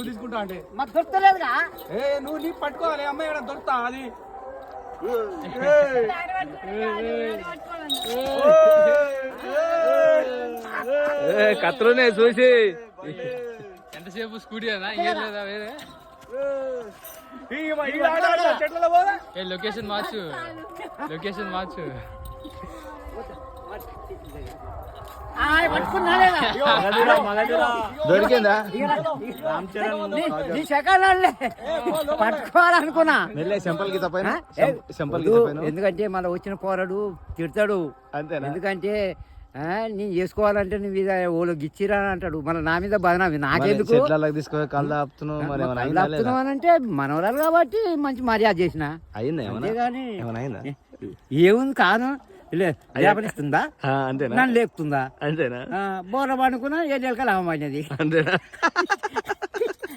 తీసుకుంటా అంటే మాకు దొరకలేదుగా. నువ్వు నీ పట్టుకోవాలి అమ్మాయి ఏమైనా దొరుకుతా అది కత్రునే చూసి ఎంతసేపు స్కూటీ అనా ఏం లేదా వేరే చెట్లలో పోదా లొకేషన్ మార్చు లొకేషన్ మార్చు పట్టుకున్నా లేదా? దొరికిందా నీ సెకండ్ పట్టుకోవాలనుకున్నా. చెంపల్ గీత పైన ఎందుకంటే మళ్ళీ వచ్చిన పోరాడు తిడతాడు. అంతేనా? ఎందుకంటే నేను చేసుకోవాలంటే నువ్వు మీద ఓళ్ళు గిచ్చిరా అని అంటాడు. మళ్ళీ నా మీద బదనామి నాకెందుకు తీసుకో కళ్ళు ఆపుతున్నావు మరి అని అంటే మనవరాలు కాబట్టి మంచి మర్యాద చేసిన అంతేగాని ఏముంది కాను లేపనిస్తుందా అంతేనా నన్ను లేపుతుందా అంతేనా బోర పండుకున్నా 7 ఏళ్ళ లాభం అయినది అంతేనా